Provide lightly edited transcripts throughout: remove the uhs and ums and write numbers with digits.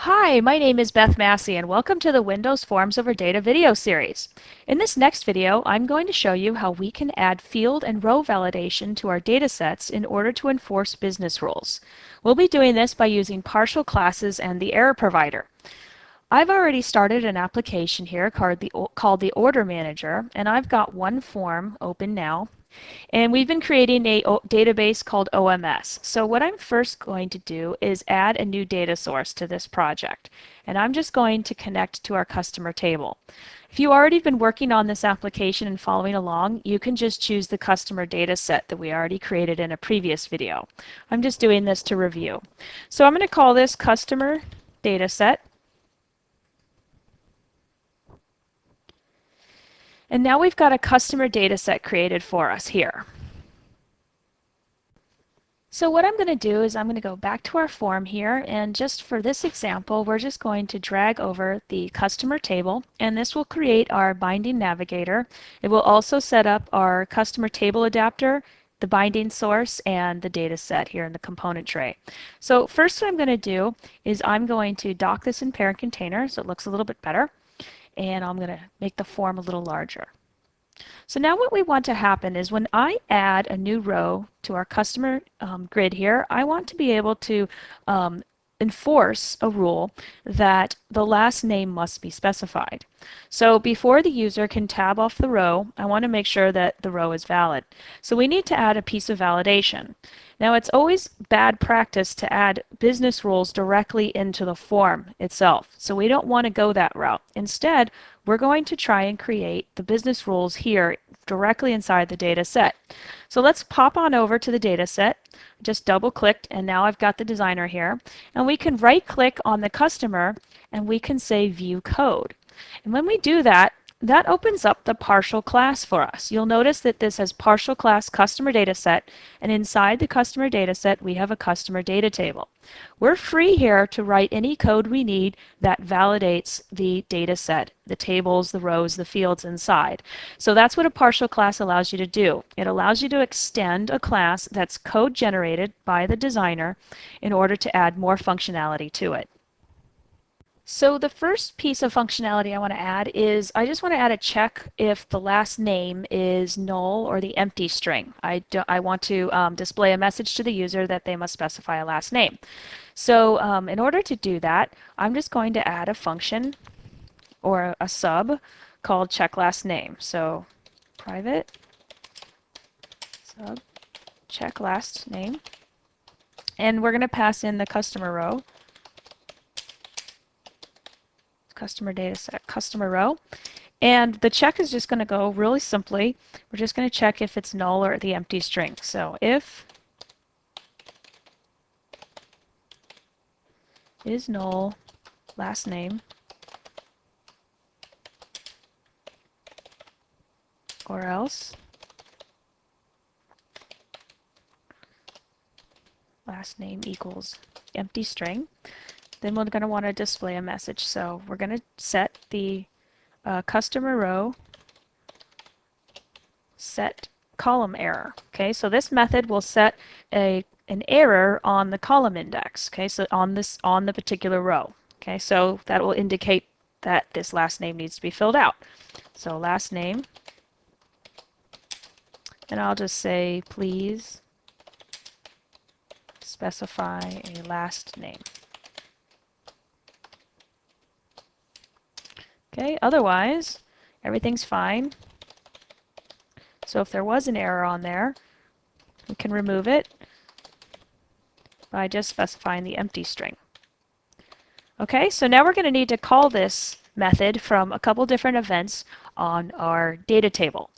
Hi, my name is Beth Massey and welcome to the Windows Forms over Data video series. In this next video, I'm going to show you how we can add field and row validation to our data sets in order to enforce business rules. We'll be doing this by using partial classes and the error provider. I've already started an application here called the Order Manager, and I've got one form open now. And we've been creating a database called OMS. So what I'm first going to do is add a new data source to this project. And I'm just going to connect to our customer table. If you've already been working on this application and following along, you can just choose the customer data set that we already created in a previous video. I'm just doing this to review. So I'm going to call this customer data set. And now we've got a customer data set created for us here. So what I'm going to do is I'm going to go back to our form here, and just for this example we're just going to drag over the customer table, and this will create our binding navigator. It will also set up our customer table adapter, the binding source, and the data set here in the component tray. So first what I'm going to do is I'm going to dock this in parent container so it looks a little bit better, and I'm going to make the form a little larger. So now what we want to happen is when I add a new row to our customer grid here, I want to be able to enforce a rule that the last name must be specified. So before the user can tab off the row, I want to make sure that the row is valid. So we need to add a piece of validation. Now it's always bad practice to add business rules directly into the form itself. So we don't want to go that route. Instead, we're going to try and create the business rules here directly inside the data set. So let's pop on over to the data set. Just double clicked, and now I've got the designer here, and we can right click on the customer and we can say view code. And when we do that, that opens up the partial class for us. You'll notice that this has partial class customer data set, and inside the customer data set we have a customer data table. We're free here to write any code we need that validates the data set, the tables, the rows, the fields inside. So that's what a partial class allows you to do. It allows you to extend a class that's code generated by the designer in order to add more functionality to it. So the first piece of functionality I want to add is I just want to add a check if the last name is null or the empty string. I want to display a message to the user that they must specify a last name. So in order to do that, I'm just going to add a function or a sub called check last name. So private sub check last name. And we're going to pass in the customer row. Customer data set, customer row. And the check is just going to go really simply. We're just going to check if it's null or the empty string. So if is null last name or else last name equals empty string, then we're going to want to display a message. So we're going to set the customer row set column error. Okay, so this method will set an error on the column index. Okay, so on the particular row. Okay, so that will indicate that this last name needs to be filled out. So last name, and I'll just say please specify a last name. Okay, otherwise everything's fine. So if there was an error on there, we can remove it by just specifying the empty string. Okay, so now we're going to need to call this method from a couple different events on our data table.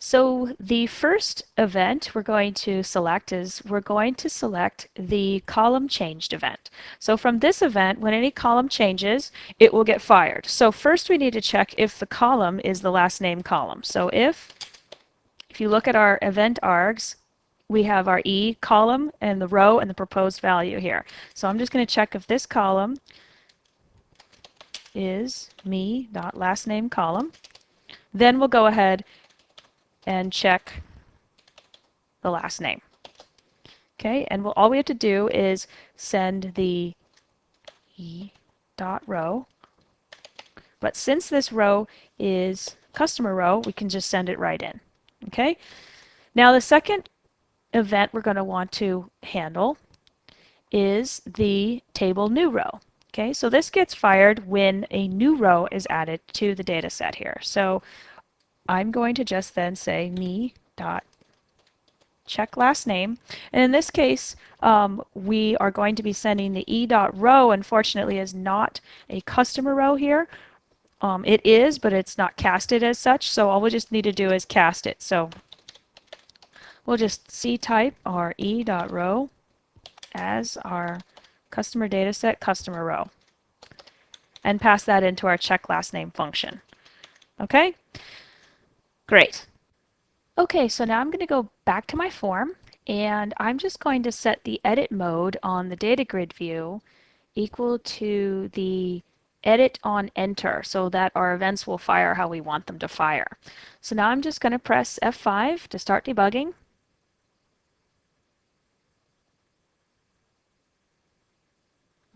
So the first event we're going to select is we're going to select the column changed event. So from this event, when any column changes, it will get fired. So first we need to check if the column is the last name column. So if you look at our event args, we have our E column and the row and the proposed value here. So I'm just going to check if this column is me.lastName column. Then we'll go ahead and check the last name. Okay, and all we have to do is send the e.row. But since this row is customer row, we can just send it right in. Okay? Now the second event we're going to want to handle is the table new row. Okay, so this gets fired when a new row is added to the data set here. So I'm going to just then say me dot check last name. And in this case, we are going to be sending the e.row, unfortunately, is not a customer row here. It is, but it's not casted as such, so all we just need to do is cast it. So we'll just ctype our e.row as our customer data set customer row and pass that into our check last name function. Okay? Great. Okay, so now I'm going to go back to my form, and I'm just going to set the edit mode on the data grid view equal to the edit on enter so that our events will fire how we want them to fire. So now I'm just going to press F5 to start debugging.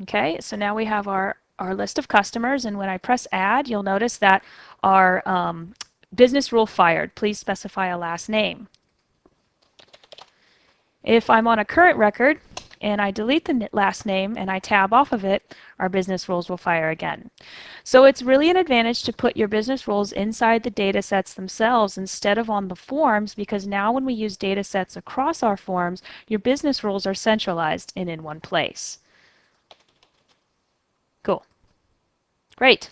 Okay, so now we have our list of customers, and when I press add, you'll notice that our business rule fired. Please specify a last name. If I'm on a current record and I delete the last name and I tab off of it, our business rules will fire again. So it's really an advantage to put your business rules inside the data sets themselves instead of on the forms, because now when we use data sets across our forms, your business rules are centralized and in one place. Cool. Great.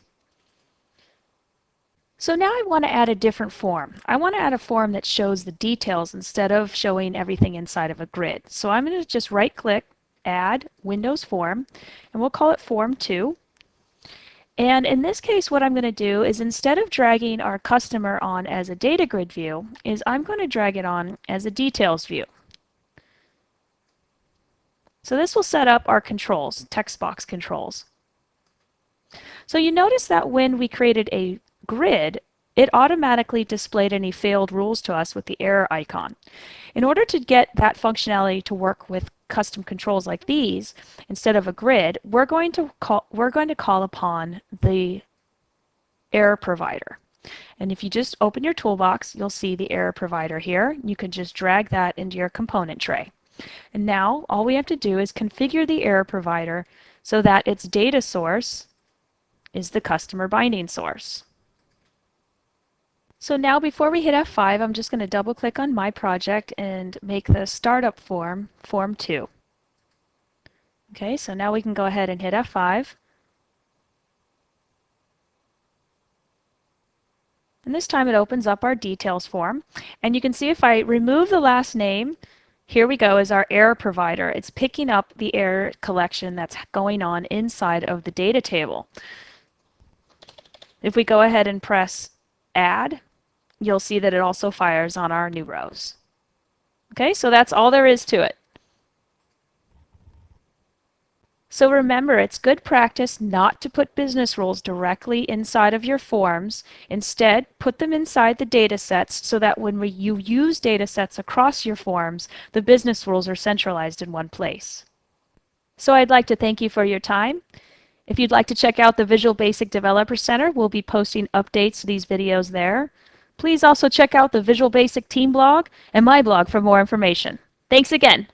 So now I want to add a different form. I want to add a form that shows the details instead of showing everything inside of a grid. So I'm going to just right-click, Add Windows Form, and we'll call it Form 2. And in this case, what I'm going to do is instead of dragging our customer on as a data grid view, is I'm going to drag it on as a details view. So this will set up our controls, text box controls. So you notice that when we created a grid, it automatically displayed any failed rules to us with the error icon. In order to get that functionality to work with custom controls like these, instead of a grid, we're going to call upon the error provider. And if you just open your toolbox, you'll see the error provider here. You can just drag that into your component tray. And now all we have to do is configure the error provider so that its data source is the customer binding source. So now before we hit F5, I'm just going to double click on my project and make the startup form, Form 2. Okay, so now we can go ahead and hit F5. And this time it opens up our details form. And you can see if I remove the last name, here we go, is our error provider. It's picking up the error collection that's going on inside of the data table. If we go ahead and press Add, you'll see that it also fires on our new rows. Okay, so that's all there is to it. So remember, it's good practice not to put business rules directly inside of your forms. Instead, put them inside the data sets so that when you use data sets across your forms, the business rules are centralized in one place. So I'd like to thank you for your time. If you'd like to check out the Visual Basic Developer Center, we'll be posting updates to these videos there. Please also check out the Visual Basic team blog and my blog for more information. Thanks again.